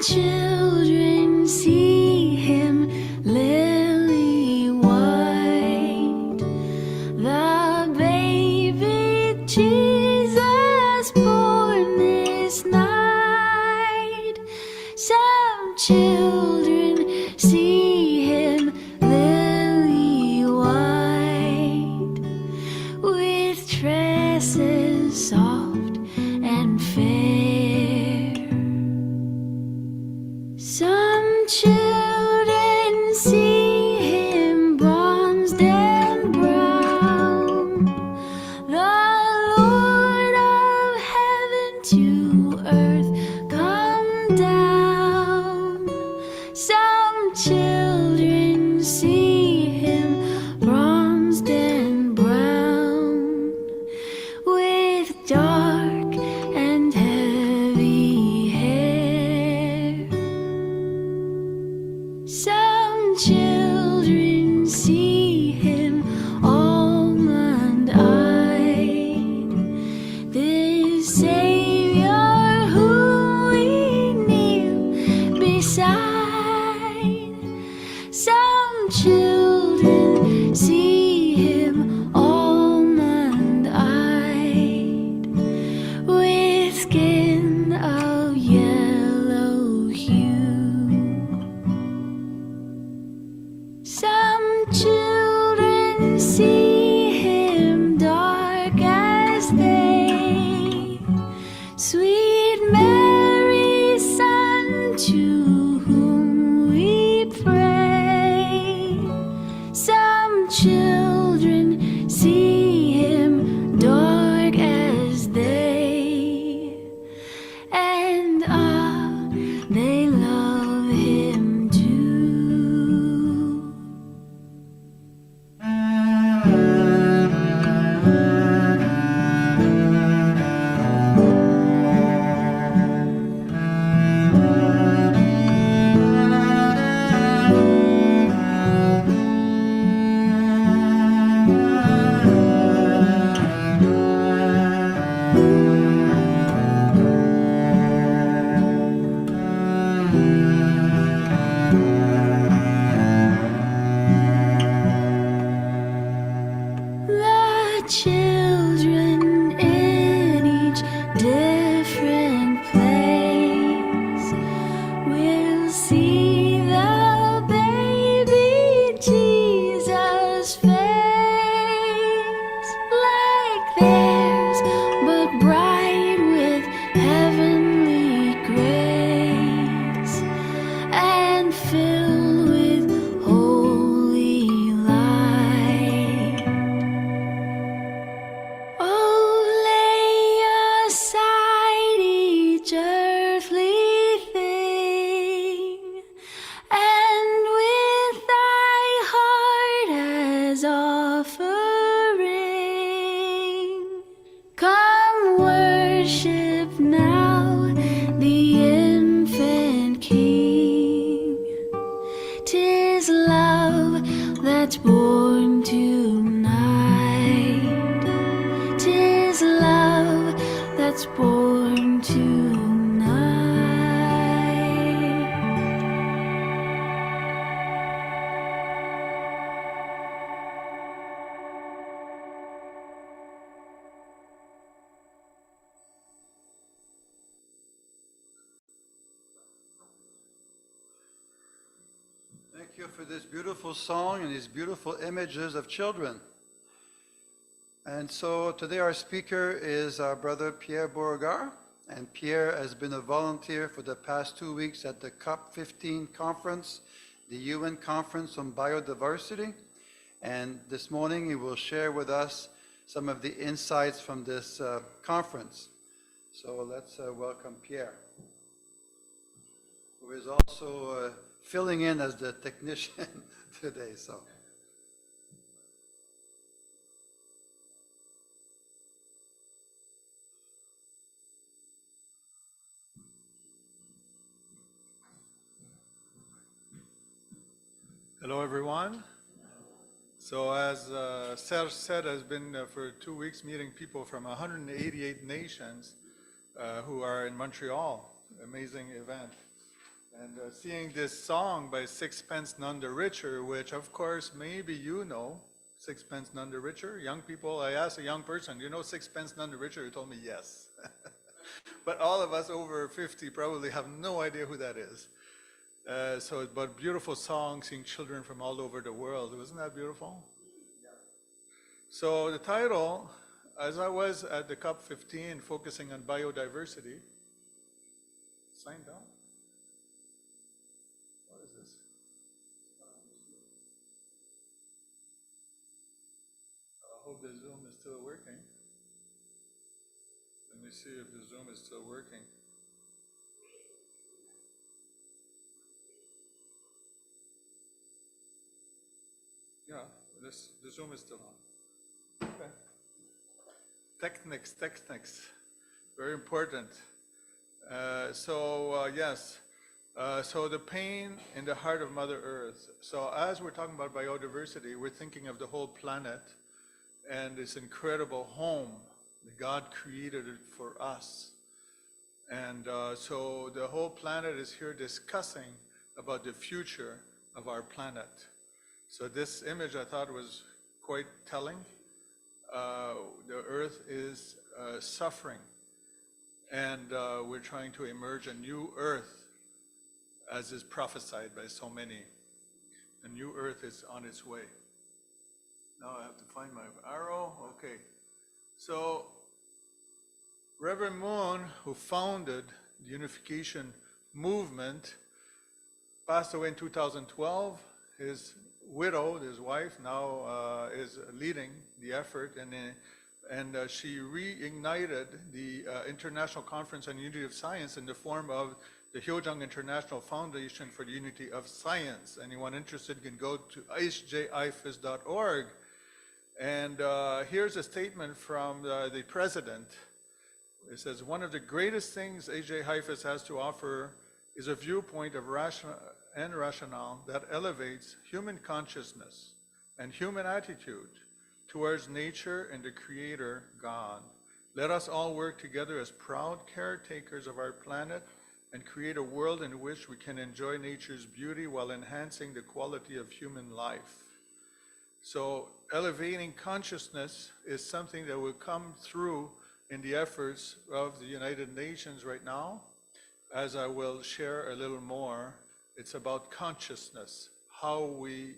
children see him lily white, the baby Jesus born this night. Some children see him lily white, with tresses soft and fair. Some children see him bronzed and brown, the Lord of heaven to earth come down. Some children see him bronzed and brown, with dark and heavy hair. Some children see him almond-eyed, this Savior whom we kneel beside. Some children see him almond-eyed, with skin of yellow hue. Some children see him dark as day, sweet Mary's Son, to whom we pray. Some children see him dark as day, and they love him too. The children in each different place will see the baby Jesus' face, like theirs, but bright with heavenly grace, and filled with holy light. Oh, lay aside each earthly thing, and with thy heart as offering, come worship now the infant King. 'Tis love that's born tonight. 'Tis love that's born tonight. Thank you for this beautiful song and these beautiful images of children. And so today our speaker is our brother Pierre Beauregard, and Pierre has been a volunteer for the past 2 weeks at the COP15 conference, the UN Conference on Biodiversity. And this morning he will share with us some of the insights from this conference. So let's welcome Pierre, who is also filling in as the technician today. So. Hello, everyone. So as Serge said, has been for 2 weeks meeting people from 188 nations who are in Montreal. Amazing event. And seeing this song by Sixpence None the Richer, which of course maybe you know, Sixpence None the Richer. Young people, I asked a young person, do you know Sixpence None the Richer? He told me yes. But all of us over 50 probably have no idea who that is. But beautiful song, seeing children from all over the world. Wasn't that beautiful? So the title, as I was at the COP15 focusing on biodiversity, sign down. What is this? I hope the Zoom is still working. Let me see if the Zoom is still working. Yeah, the Zoom is still on. Okay. Technics, very important. Yes, so the pain in the heart of Mother Earth. So as we're talking about biodiversity, we're thinking of the whole planet and this incredible home that God created it for us. And so the whole planet is here discussing about the future of our planet. So this image I thought was quite telling. The earth is suffering, and we're trying to emerge a new earth, as is prophesied by so many. A new earth is on its way. Now I have to find my arrow. Okay. So Reverend Moon, who founded the unification movement, passed away in 2012. His widow, his wife, now is leading the effort, and she reignited the International Conference on Unity of Science in the form of the Hyojung International Foundation for the Unity of Science. Anyone interested can go to icjifis.org. And here's a statement from the president. It says, one of the greatest things AJ Hyphus has to offer is a viewpoint of rationale that elevates human consciousness and human attitude towards nature and the Creator, God. Let us all work together as proud caretakers of our planet and create a world in which we can enjoy nature's beauty while enhancing the quality of human life. So elevating consciousness is something that will come through in the efforts of the United Nations right now. As I will share a little more, it's about consciousness, how we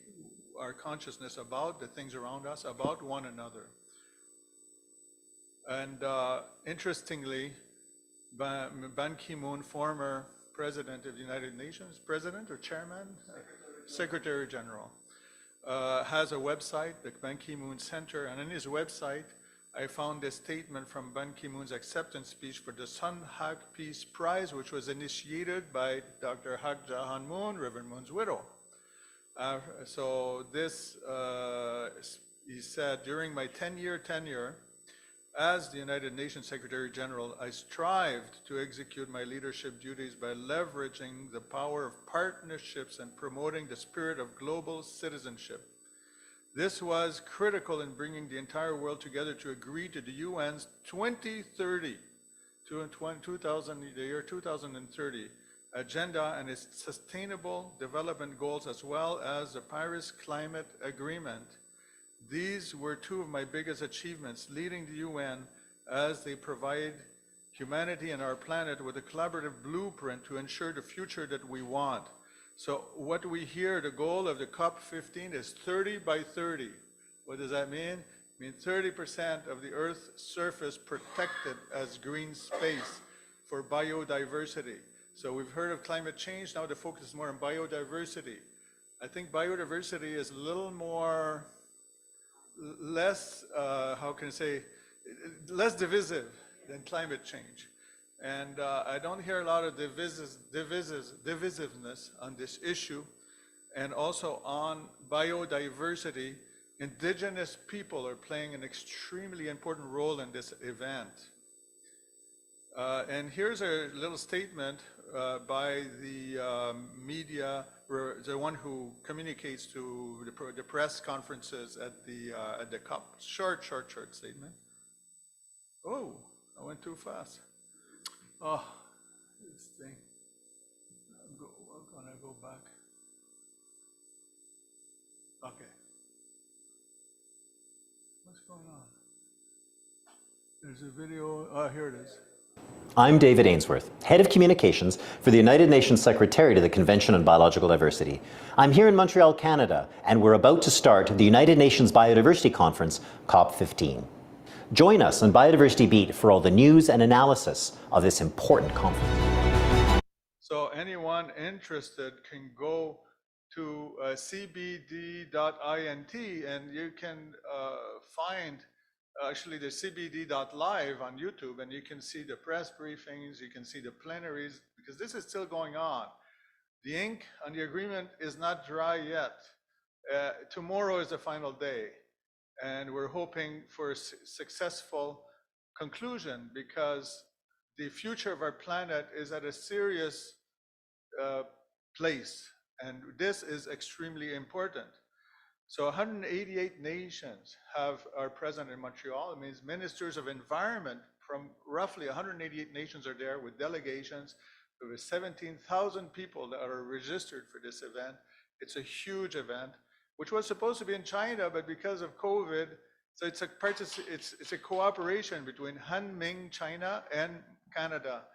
are consciousness about the things around us, about one another. And interestingly, Ban Ki-moon, former president of the United Nations, president or chairman? Secretary General, has a website, the Ban Ki-moon Center, and in his website, I found a statement from Ban Ki-moon's acceptance speech for the Sun Hak Peace Prize, which was initiated by Dr. Hak Ja-han Moon, Reverend Moon's widow. So this, he said, during my 10-year tenure as the United Nations Secretary General, I strived to execute my leadership duties by leveraging the power of partnerships and promoting the spirit of global citizenship. This was critical in bringing the entire world together to agree to the UN's 2030, the year 2030 agenda and its sustainable development goals, as well as the Paris Climate Agreement. These were two of my biggest achievements, leading the UN as they provide humanity and our planet with a collaborative blueprint to ensure the future that we want. So what we hear, the goal of the COP15 is 30 by 30. What does that mean? It means 30% of the Earth's surface protected as green space for biodiversity. So we've heard of climate change, now the focus is more on biodiversity. I think biodiversity is a little more, less, how can I say, less divisive than climate change. And I don't hear a lot of divisiveness on this issue. And also on biodiversity, indigenous people are playing an extremely important role in this event. And here's a little statement by the media, the one who communicates to the press conferences at the COP. Short statement. Oh, I went too fast. Oh, this thing. go back. Okay. What's going on? There's a video. Oh, here it is. I'm David Ainsworth, Head of Communications for the United Nations Secretariat of the Convention on Biological Diversity. I'm here in Montreal, Canada, and we're about to start the United Nations Biodiversity Conference, COP15. Join us on Biodiversity Beat for all the news and analysis of this important conference. So anyone interested can go to cbd.int and you can find actually the cbd.live on YouTube, and you can see the press briefings, you can see the plenaries, because this is still going on. The ink on the agreement is not dry yet. Tomorrow is the final day, and we're hoping for a successful conclusion, because the future of our planet is at a serious place, and this is extremely important. So 188 nations are present in Montreal. It means ministers of environment from roughly 188 nations are there with delegations. There were 17,000 people that are registered for this event. It's a huge event, which was supposed to be in China, but because of COVID, so it's a cooperation between Hanming, China, and Canada,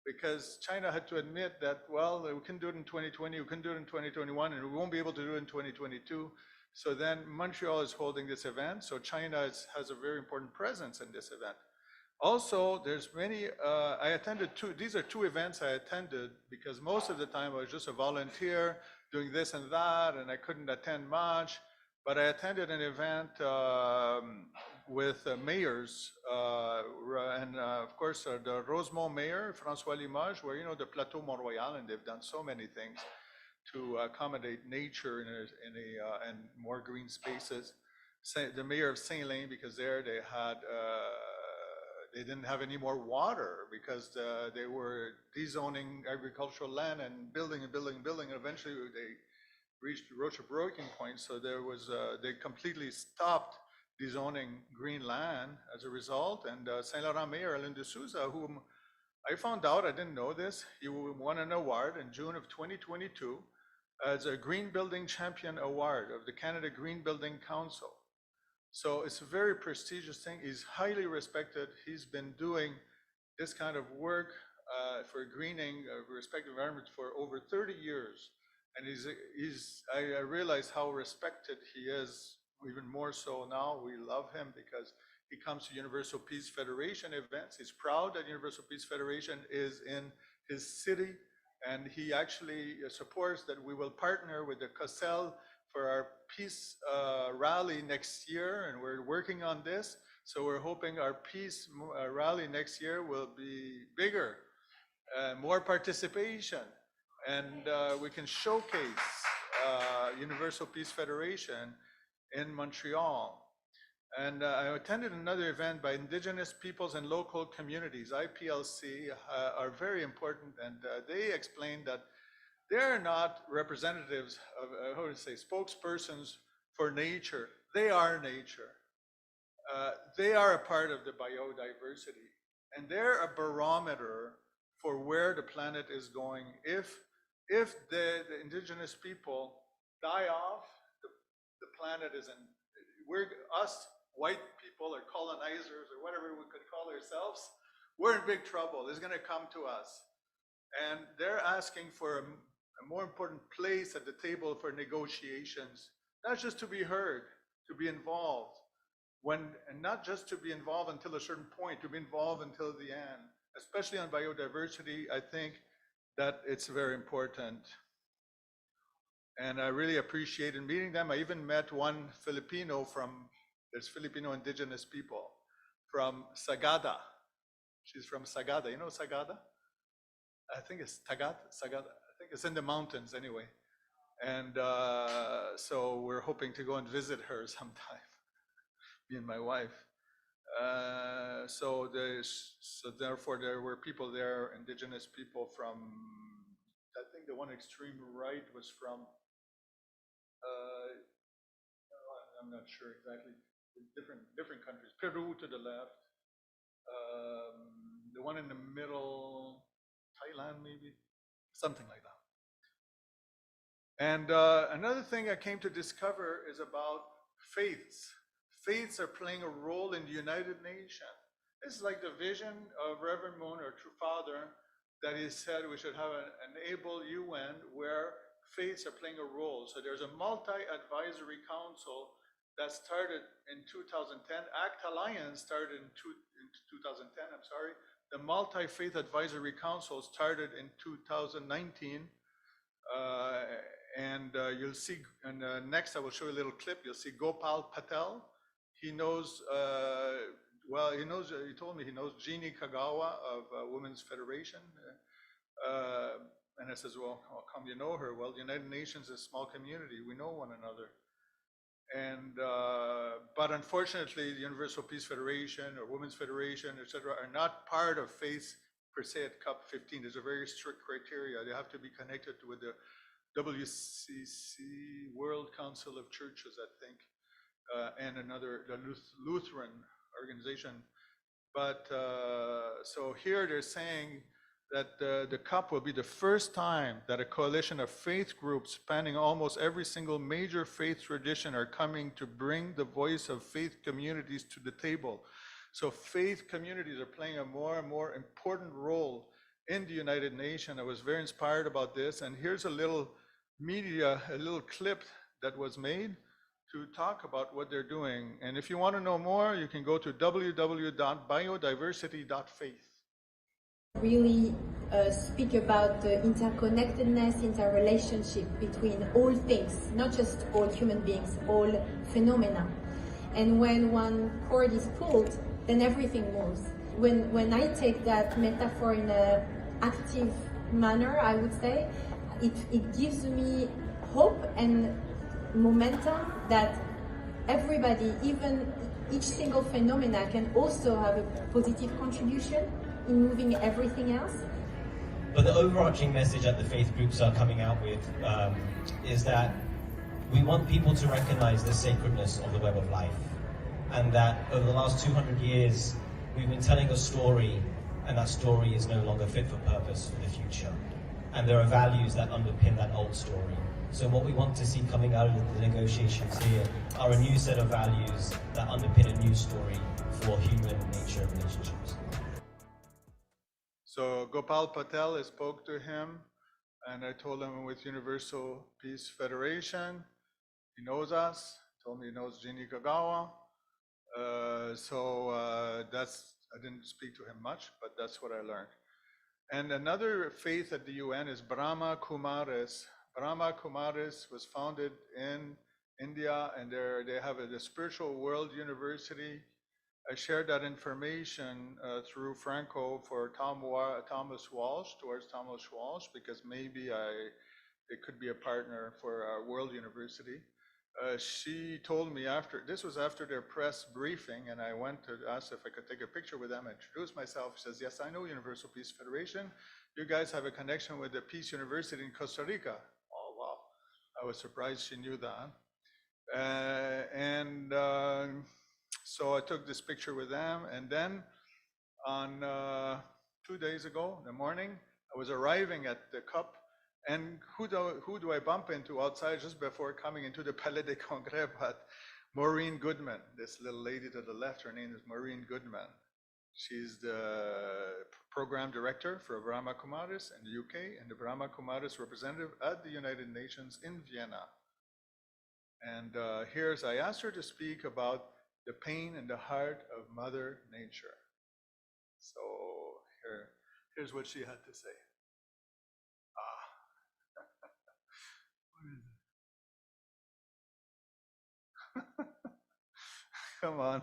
because China had to admit that, well, we can do it in 2020, we can do it in 2021, and we won't be able to do it in 2022. So then Montreal is holding this event, so China has a very important presence in this event. Also, there's many, I attended these are two events I attended, because most of the time I was just a volunteer doing this and that, and I couldn't attend much, but I attended an event with mayors, and of course the Rosemont mayor, François Limoges, where, you know, the Plateau Mont-Royal, and they've done so many things to accommodate nature and more green spaces. The mayor of Saint-Lin, because there they had, they didn't have any more water because they were dezoning agricultural land and building and building and building. And eventually they reached a breaking point. So there was, they completely stopped dezoning green land as a result. And Saint Laurent Mayor Alain de Souza, whom I found out, I didn't know this, he won an award in June of 2022 as a Green Building Champion Award of the Canada Green Building Council. So it's a very prestigious thing. He's highly respected. He's been doing this kind of work for greening, respected environment for over 30 years. And I realize how respected he is, even more so now. We love him because he comes to Universal Peace Federation events. He's proud that Universal Peace Federation is in his city, and he actually supports that we will partner with the COSEL for our peace rally next year, and we're working on this. So we're hoping our peace rally next year will be bigger, more participation, and we can showcase Universal Peace Federation in Montreal. And I attended another event by Indigenous Peoples and Local Communities, IPLC, are very important, and they explained that they're not representatives of, how to say, spokespersons for nature. They are nature. They are a part of the biodiversity, and they're a barometer for where the planet is going. If the indigenous people die off, the planet is in, us white people or colonizers or whatever we could call ourselves, we're in big trouble. It's gonna come to us. And they're asking for a more important place at the table for negotiations, not just to be heard, to be involved. And not just to be involved until a certain point, to be involved until the end. Especially on biodiversity, I think that it's very important. And I really appreciated meeting them. I even met one Filipino there's Filipino indigenous people from Sagada. She's from Sagada. You know Sagada? I think it's Sagada. I think it's in the mountains anyway. And so we're hoping to go and visit her sometime, me and my wife. So therefore there were people there, indigenous people from, I think the one extreme right was from, I'm not sure exactly, different countries. Peru to the left, the one in the middle, Thailand maybe, something like that. And another thing I came to discover is about faiths. Faiths are playing a role in the United Nations. This is like the vision of Reverend Moon, our true father, that he said we should have an able UN where faiths are playing a role. So there's a multi-advisory council that started in 2010. ACT Alliance started in 2010, I'm sorry. The Multi-Faith Advisory Council started in 2019. You'll see, and next I will show you a little clip. You'll see Gopal Patel. He knows, he told me he knows Jeannie Kagawa of Women's Federation. And I says, well, how come you know her? Well, the United Nations is a small community. We know one another. But unfortunately, the Universal Peace Federation or Women's Federation, etc., are not part of faith per se at COP15. There's a very strict criteria. They have to be connected with the WCC, World Council of Churches, I think, and another, the Lutheran organization. But so here they're saying that the COP will be the first time that a coalition of faith groups spanning almost every single major faith tradition are coming to bring the voice of faith communities to the table. So faith communities are playing a more and more important role in the United Nations. I was very inspired about this. And here's a little clip that was made to talk about what they're doing. And if you want to know more, you can go to www.biodiversity.faith. Really speak about the interconnectedness, interrelationship between all things, not just all human beings, all phenomena. And when one cord is pulled, then everything moves. When I take that metaphor in an active manner, I would say, it gives me hope and momentum that everybody, even each single phenomena, can also have a positive contribution in moving everything else. But the overarching message that the faith groups are coming out with is that we want people to recognize the sacredness of the web of life, and that over the last 200 years we've been telling a story, and that story is no longer fit for purpose for the future. And there are values that underpin that old story. So what we want to see coming out of the negotiations here are a new set of values that underpin a new story for human-nature relationships. So Gopal Patel, I spoke to him, and I told him with Universal Peace Federation, he knows us, told me he knows Jeannie Kagawa. I didn't speak to him much, but that's what I learned. And another faith at the UN is Brahma Kumaris. Brahma Kumaris was founded in India, and they have the Spiritual World University. I shared that information through Franco for Thomas Walsh, because maybe it could be a partner for World University. She told me after their press briefing, and I went to ask if I could take a picture with them, introduce myself. She says, yes, I know Universal Peace Federation. You guys have a connection with the Peace University in Costa Rica. Oh, wow. I was surprised she knew that. So I took this picture with them, and then on 2 days ago in the morning, I was arriving at the COP, and who do I bump into outside just before coming into the Palais des Congrès? But Maureen Goodman, this little lady to the left, her name is Maureen Goodman. She's the program director for Brahma Kumaris in the UK and the Brahma Kumaris representative at the United Nations in Vienna. And I asked her to speak about the pain in the heart of Mother Nature. So here's what she had to say. What is it? Come on.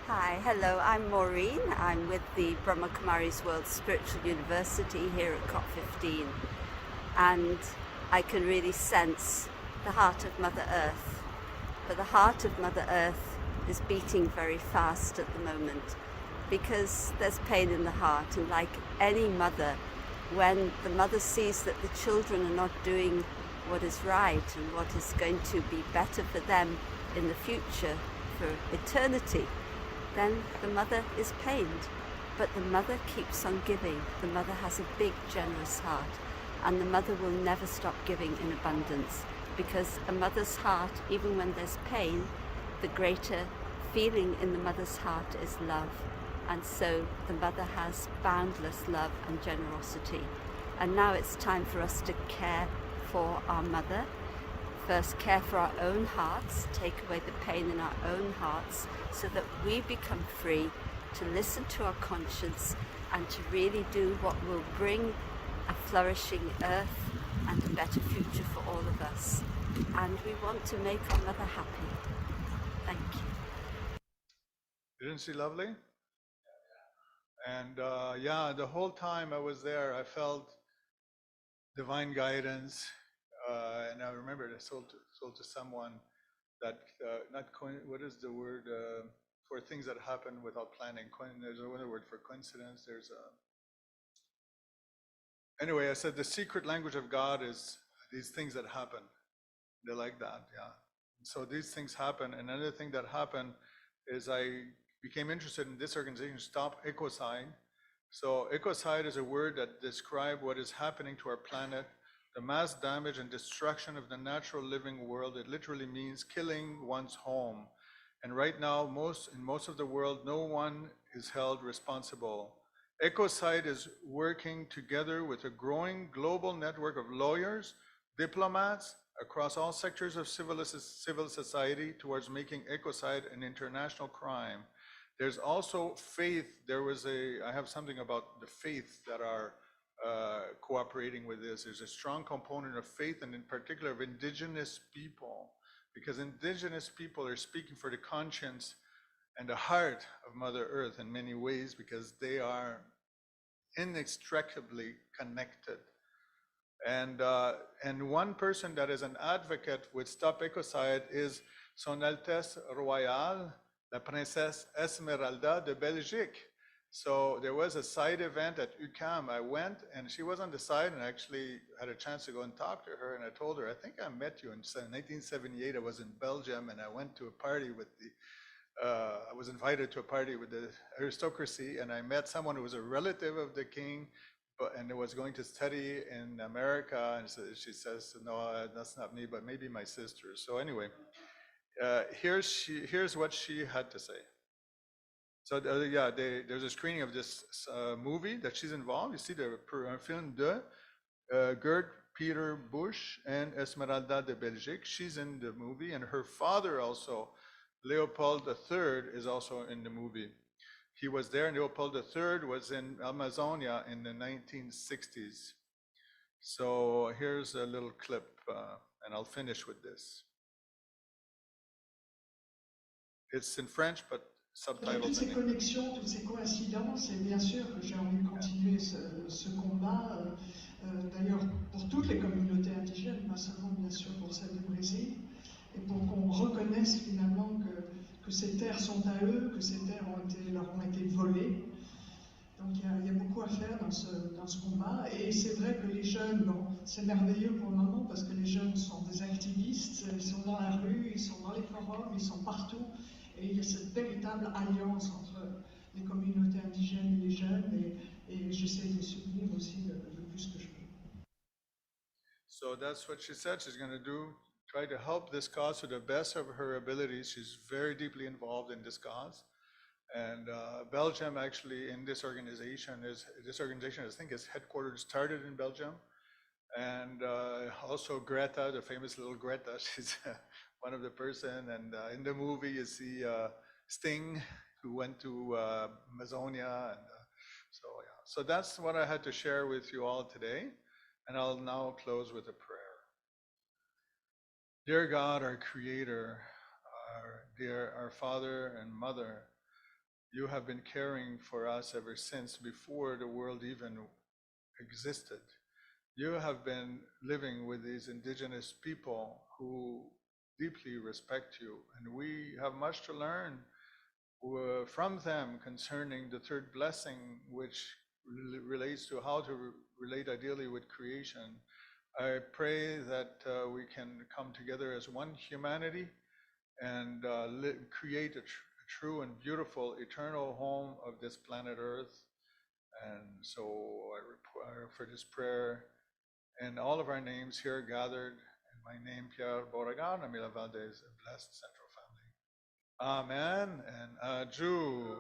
Hi, hello, I'm Maureen. I'm with the Brahma Kumaris World Spiritual University here at COP15. And I can really sense the heart of Mother Earth. But the heart of Mother Earth is beating very fast at the moment because there's pain in the heart. And like any mother, when the mother sees that the children are not doing what is right and what is going to be better for them in the future, for eternity, then the mother is pained. But the mother keeps on giving. The mother has a big, generous heart. and the mother will never stop giving in abundance, because a mother's heart, even when there's pain, the greater feeling in the mother's heart is love. And so the mother has boundless love and generosity. And now it's time for us to care for our mother. First, care for our own hearts, take away the pain in our own hearts, so that we become free to listen to our conscience and to really do what will bring a flourishing earth and a better future for all of us. And we want to make our mother happy. Thank you. Isn't she lovely? And yeah, the whole time I was there, I felt divine guidance. And I remember I told to someone that, what is the word for things that happen without planning? There's another word for coincidence. Anyway, I said the secret language of God is these things that happen. They like that, yeah. So these things happen. And another thing that happened is I became interested in this organization, Stop Ecocide. So ecocide is a word that describes what is happening to our planet, the mass damage and destruction of the natural living world. It literally means killing one's home. And right now, in most of the world, no one is held responsible. Ecocide is working together with a growing global network of lawyers, diplomats, across all sectors of civil society towards making ecocide an international crime. There's also faith. I have something about the faith that are cooperating with this. There's a strong component of faith, and in particular of indigenous people, because indigenous people are speaking for the conscience and the heart of Mother Earth in many ways, because they are inextricably connected. And one person that is an advocate with Stop Ecocide is Son Altesse Royale, la Princesse Esmeralda de Belgique. So there was a side event at UQAM. I went, and she was on the side, and I actually had a chance to go and talk to her. And I told her, I think I met you in 1978. I was in Belgium, and I went to a party with I was invited to a party with the aristocracy, and I met someone who was a relative of the king, and was going to study in America. And so she says, no, that's not me, but maybe my sister. So anyway, here's what she had to say. So yeah, there's a screening of this movie that she's involved. You see the film de Gerd Peter Bush and Esmeralda de Belgique. She's in the movie, and her father also, Leopold III, is also in the movie. He was there, and Leopold III was in Amazonia in the 1960s. So here's a little clip, and I'll finish with this. It's in French, but subtitles. Toutes ces connexions, toutes ces coïncidences, et bien sûr que j'ai envie de continuer ce combat, d'ailleurs pour toutes les communautés indigènes, pas seulement bien sûr pour celles du Brésil, et pour qu'on reconnaisse finalement que ces terres sont à eux, que ces terres leur ont été volées. Donc il y a beaucoup à faire dans ce combat, et c'est vrai que les jeunes, bon, c'est merveilleux pour le moment parce que les jeunes sont des activistes, ils sont dans la rue, ils sont dans les forums, ils sont partout, et il y a cette véritable alliance entre les communautés indigènes et les jeunes, et j'essaie de les soutenir aussi le plus que je peux. So that's what she said she's going to do, try to help this cause to the best of her abilities. She's very deeply involved in this cause. And Belgium actually in this organization I think is headquartered, started in Belgium. And also Greta, the famous little Greta, she's one of the person. And in the movie you see Sting, who went to Amazonia. And so yeah, so that's what I had to share with you all today. And I'll now close with a prayer. Dear God, our Creator, our Father and Mother, you have been caring for us ever since before the world even existed. You have been living with these indigenous people who deeply respect you, and we have much to learn from them concerning the third blessing, which relates to how to relate ideally with creation. I pray that we can come together as one humanity and create a true and beautiful eternal home of this planet Earth. And so I offer this prayer and all of our names here gathered, in my name, Pierre Beauregard, Amila Valdez, a blessed Central family. Amen and adieu.